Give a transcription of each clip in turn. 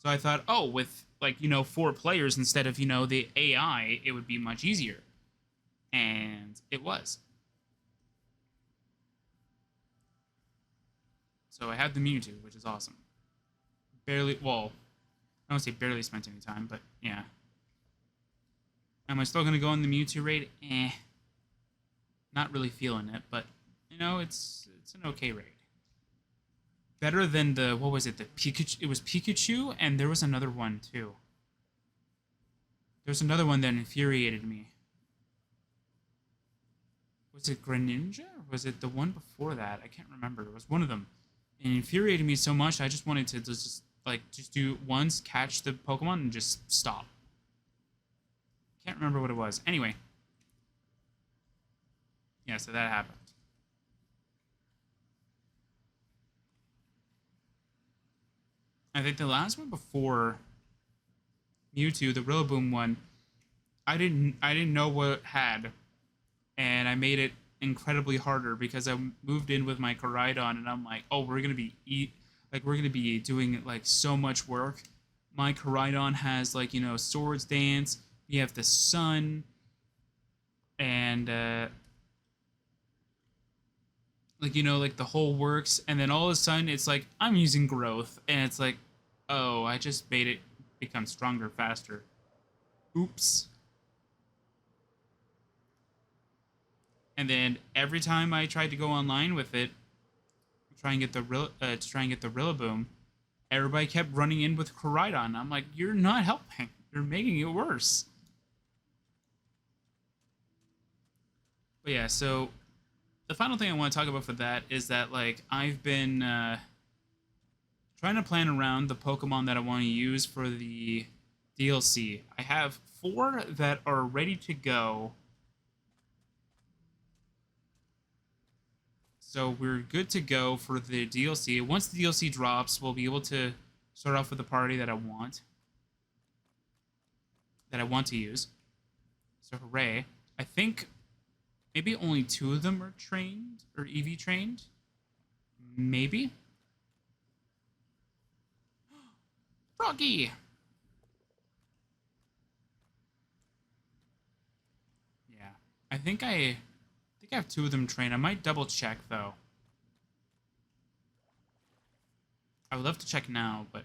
So I thought, oh, with like, 4 players instead of, the AI, it would be much easier. And it was. So I have the Mewtwo, which is awesome. Barely, well, I don't say barely spent any time, but yeah. Am I still gonna go on the Mewtwo raid? Not really feeling it, but it's an okay raid. Better than the what was it? The Pikachu. It was Pikachu, and there was another one too. There's another one that infuriated me. Was it Greninja? Or was it the one before that? I can't remember. It was one of them. It infuriated me so much. I just wanted to just do once, catch the Pokemon, and just stop. Can't remember what it was. Anyway, yeah. So that happened. I think the last one before Mewtwo, the Rillaboom one, I didn't know what it had, and I made it incredibly harder because I moved in with my Koraidon, and I'm like, oh, we're gonna be doing like so much work. My Koraidon has like Swords Dance. We have the Sun, and like the whole works, and then all of a sudden it's like I'm using Growth, and it's like, oh, I just made it become stronger faster. Oops. And then every time I tried to go online with it, to try and get the Rillaboom, everybody kept running in with Koraidon. I'm like, you're not helping. You're making it worse. But yeah, so the final thing I want to talk about for that is that like I've been trying to plan around the Pokemon that I want to use for the DLC. I have 4 that are ready to go. So we're good to go for the DLC. Once the DLC drops, we'll be able to start off with the party that I want to use. So hooray. I think maybe only 2 of them are trained or EV trained. Maybe. Froggy! Yeah. I think I have 2 of them trained. I might double check though. I would love to check now, but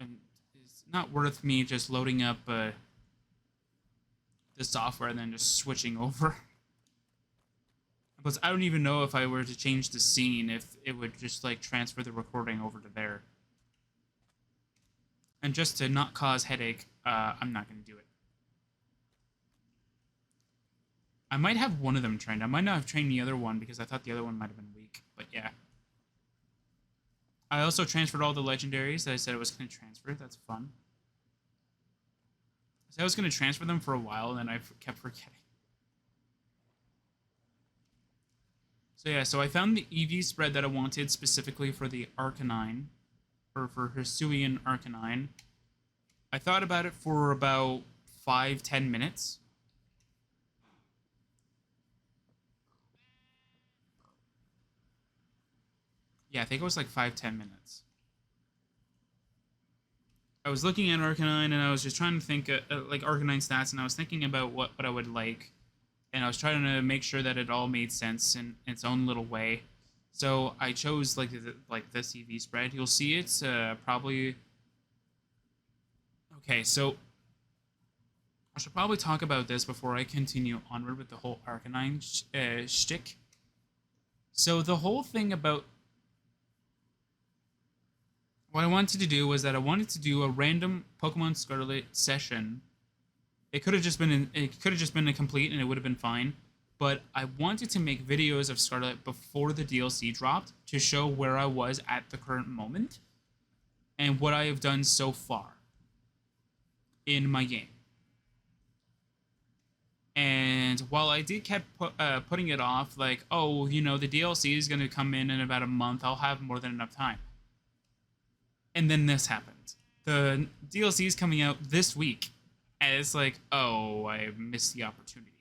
it's not worth me just loading up the software and then just switching over. Plus, I don't even know if I were to change the scene if it would just like transfer the recording over to there. And just to not cause headache, I'm not going to do it. I might have one of them trained. I might not have trained the other one because I thought the other one might have been weak. But yeah. I also transferred all the legendaries that I said I was going to transfer. That's fun. So I was going to transfer them for a while, and then I kept forgetting. So yeah, so I found the EV spread that I wanted specifically for the Arcanine, or for Hisuian Arcanine. I thought about it for about 5-10 minutes. Yeah, I think it was like 5-10 minutes. I was looking at Arcanine and I was just trying to think like Arcanine stats, and I was thinking about what I would like, and I was trying to make sure that it all made sense in its own little way. So I chose like this EV spread. You'll see it's probably okay. So I should probably talk about this before I continue onward with the whole Arcanine shtick. So the whole thing about what I wanted to do was that I wanted to do a random Pokemon Scarlet session. It could have just been a complete and it would have been fine. But I wanted to make videos of Scarlet before the DLC dropped to show where I was at the current moment and what I have done so far in my game. And while I did kept putting it off, like, oh, the DLC is going to come in about a month, I'll have more than enough time. And then this happened. The DLC is coming out this week, and it's like, oh, I missed the opportunity.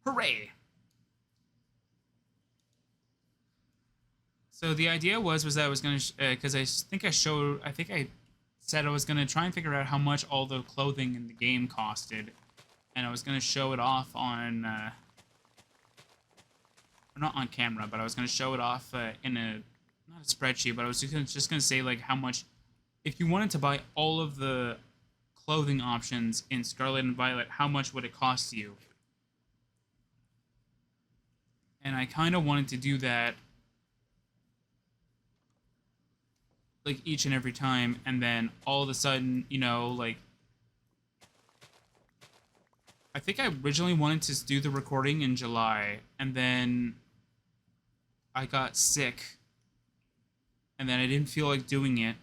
Hooray! So the idea was that I was gonna because I think I said I was gonna try and figure out how much all the clothing in the game costed, and I was gonna show it off on not on camera, but I was gonna show it off in a not a spreadsheet, but I was just gonna say like how much if you wanted to buy all of the clothing options in Scarlet and Violet, how much would it cost you? And I kind of wanted to do that like each and every time, and then all of a sudden, you know, like I think I originally wanted to do the recording in July, and then I got sick, and then I didn't feel like doing it.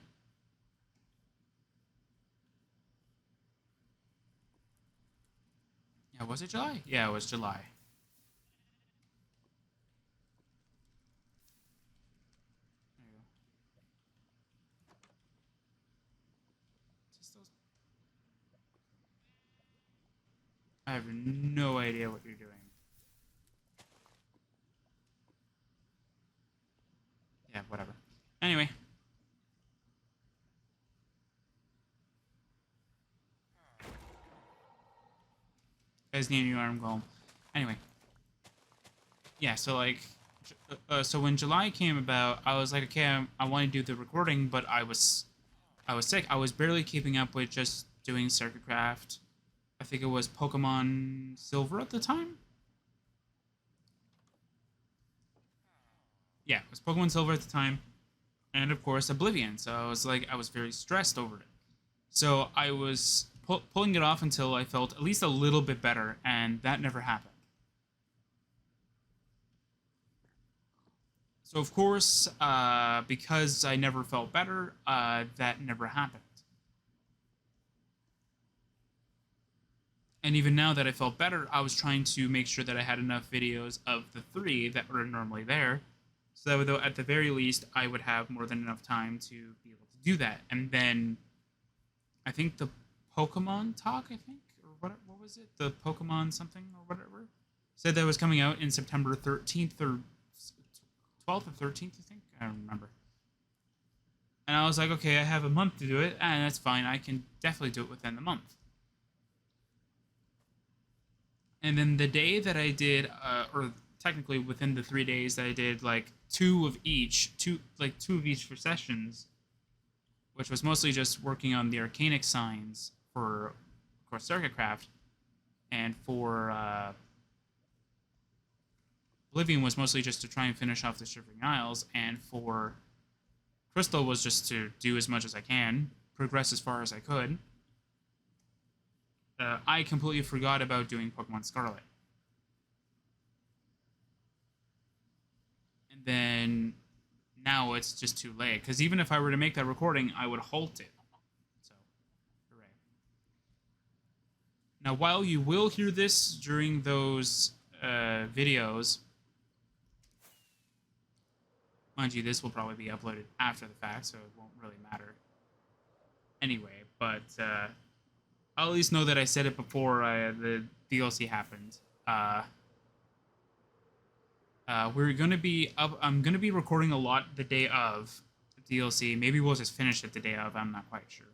Yeah, was it July? Yeah, it was July. There you go. Just those. I have no idea what you're doing. Yeah, whatever. Anyway, guys need a new arm goal. Anyway, yeah. So like, so when July came about, I was like, okay, I want to do the recording, but I was sick. I was barely keeping up with just doing Sercacraft. I think it was Pokemon Silver at the time. Yeah, it was Pokemon Silver at the time, and of course Oblivion. So I was like, I was very stressed over it. So I was pulling it off until I felt at least a little bit better, and that never happened. So of course, because I never felt better, that never happened. And even now that I felt better, I was trying to make sure that I had enough videos of the three that were normally there, so that though at the very least I would have more than enough time to be able to do that. And then I think the Pokemon talk, I think, or what was it? The Pokemon something or whatever said that was coming out in September 13th or 12th or 13th, I think. I don't remember. And I was like, okay, I have a month to do it, and that's fine. I can definitely do it within the month. And then the day that I did, or technically within the 3 days that I did, like two of each for sessions, which was mostly just working on the Arcanic signs for, of course, Sercacraft, and for Oblivion was mostly just to try and finish off the Shivering Isles, and for Crystal was just to do as much as I can, progress as far as I could. I completely forgot about doing Pokemon Scarlet. And then now it's just too late, because even if I were to make that recording, I would halt it. So, hooray. Now, while you will hear this during those videos, mind you, this will probably be uploaded after the fact, so it won't really matter anyway, but I'll at least know that I said it before the DLC happened. We're gonna be up. I'm gonna be recording a lot the day of the DLC. Maybe we'll just finish it the day of. I'm not quite sure.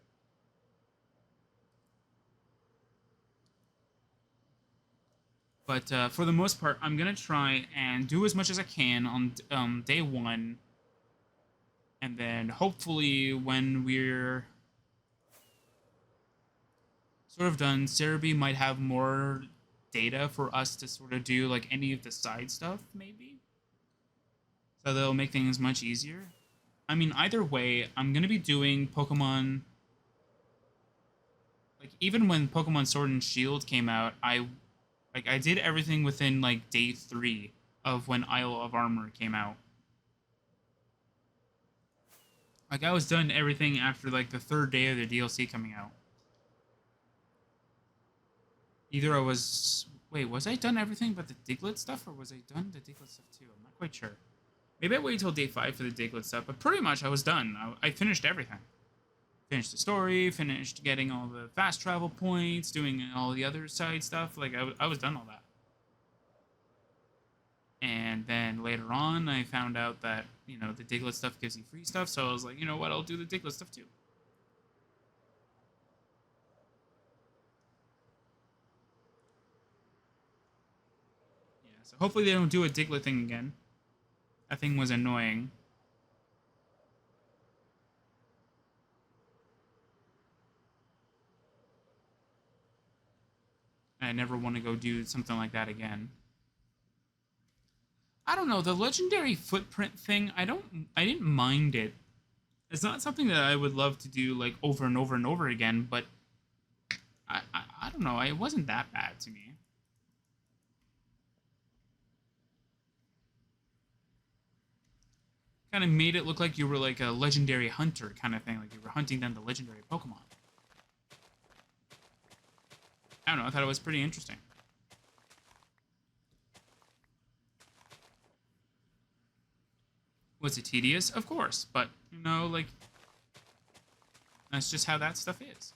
But for the most part, I'm gonna try and do as much as I can on day one, and then hopefully when we're sort of done, Cerebi might have more data for us to sort of do like any of the side stuff, maybe. So that'll make things much easier. I mean, either way, I'm gonna be doing Pokemon. Like even when Pokemon Sword and Shield came out, I did everything within like day 3 of when Isle of Armor came out. Like I was done everything after like the 3rd day of the DLC coming out. Either I was was I done everything but the Diglett stuff, or was I done the Diglett stuff too? I'm not quite sure. Maybe I waited till day 5 for the Diglett stuff, but pretty much I was done. I finished everything. Finished the story, finished getting all the fast travel points, doing all the other side stuff. Like, I was done all that. And then later on, I found out that you know, the Diglett stuff gives you free stuff. So I was like, you know what, I'll do the Diglett stuff too. Yeah, so hopefully they don't do a Diglett thing again. That thing was annoying. I never want to go do something like that again. I don't know, the legendary footprint thing, I didn't mind it. It's not something that I would love to do like over and over and over again, but I don't know, it wasn't that bad to me. Kind of made it look like you were like a legendary hunter kind of thing, like you were hunting down the legendary Pokemon. I don't know, I thought it was pretty interesting. Was it tedious? Of course, but you know, like that's just how that stuff is.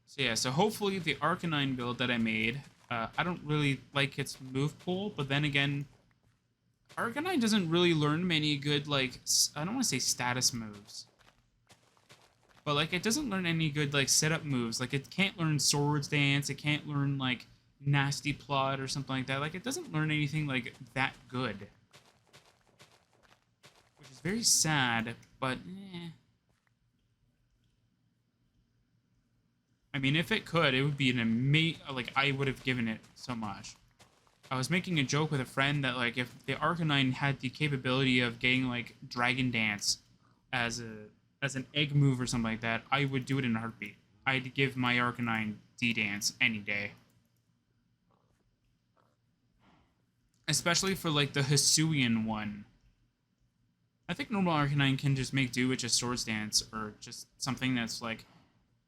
So yeah, so hopefully the Arcanine build that I made, I don't really like its move pool, but then again, Arcanine doesn't really learn many good, like, I don't want to say status moves, but like it doesn't learn any good like setup moves. Like it can't learn Swords Dance, it can't learn like Nasty Plot or something like that. Like it doesn't learn anything like that good, which is very sad, but eh. I mean, if it could, it would be an amazing. Like, I would have given it so much. I was making a joke with a friend that, like, if the Arcanine had the capability of getting, like, Dragon Dance as an egg move or something like that, I would do it in a heartbeat. I'd give my Arcanine D-Dance any day. Especially for, like, the Hisuian one. I think normal Arcanine can just make do with just Swords Dance or just something that's, like,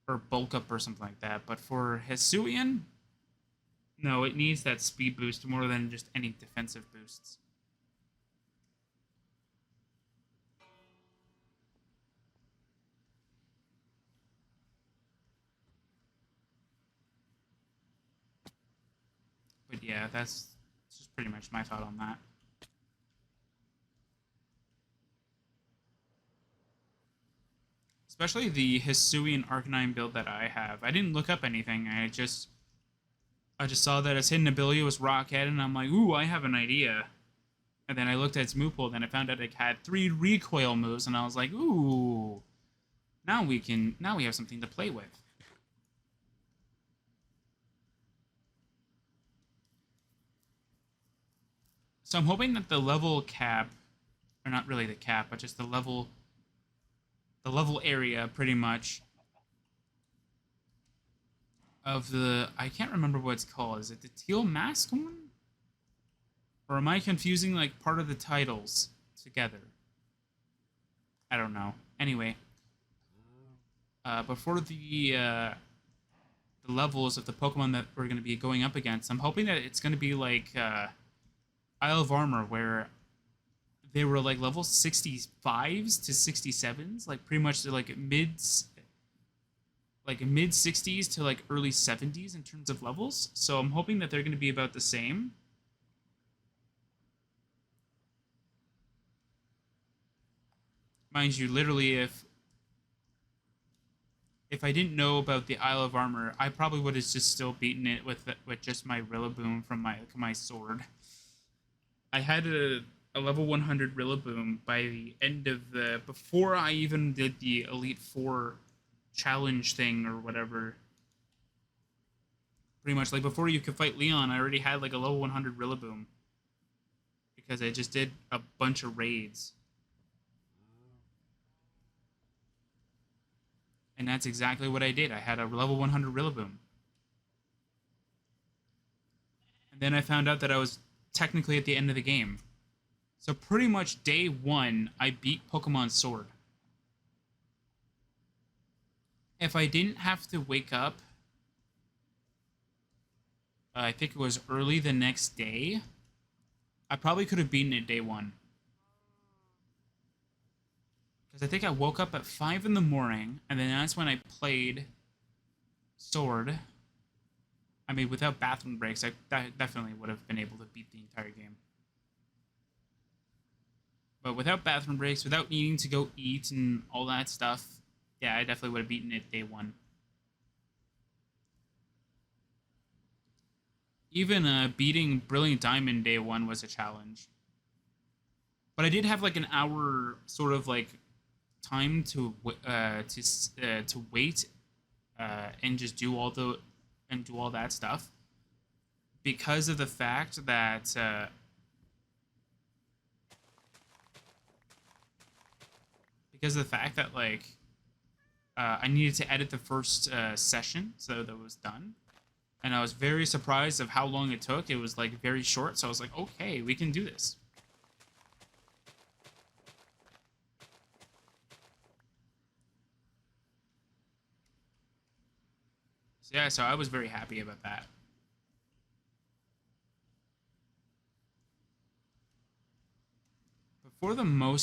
or bulk up or something like that. But for Hisuian, no, it needs that speed boost more than just any defensive boosts. But yeah, that's just pretty much my thought on that. Especially the Hisuian Arcanine build that I have. I didn't look up anything. I just saw that its hidden ability was Rockhead, and I'm like, ooh, I have an idea. And then I looked at its move pool, and then I found out it had 3 recoil moves, and I was like, ooh, now we have something to play with. So I'm hoping that the level cap, or not really the cap, but just the level area, pretty much, of the, I can't remember what it's called. Is it the Teal Mask one? Or am I confusing, like, part of the titles together? I don't know. Anyway, before the levels of the Pokemon that we're going to be going up against, I'm hoping that it's going to be like Isle of Armor, where they were like level 65s to 67s, like pretty much like mid 60s to like early 70s in terms of levels. So I'm hoping that they're going to be about the same. Mind you, literally, if I didn't know about the Isle of Armor, I probably would have just still beaten it with just my Rillaboom from my sword. I had a level 100 Rillaboom by the end of the before I even did the Elite Four challenge thing or whatever. Pretty much like before you could fight Leon, I already had like a level 100 Rillaboom because I just did a bunch of raids. And that's exactly what I did. I had a level 100 Rillaboom. And then I found out that I was technically at the end of the game. So pretty much day 1, I beat Pokemon Sword. If I didn't have to wake up, I think it was early the next day, I probably could have beaten it day 1. Because I think I woke up at 5 in the morning, and then that's when I played Sword. I mean, without bathroom breaks, I definitely would have been able to beat the entire game. But without bathroom breaks, without needing to go eat and all that stuff, yeah, I definitely would have beaten it day one. Even beating Brilliant Diamond day one was a challenge. But I did have like an hour sort of like time to wait and just do all that stuff because of the fact that like I needed to edit the first session so that it was done, and I was very surprised of how long it took. It was like very short, so I was like, okay, we can do this. So yeah, so I was very happy about that. But for the most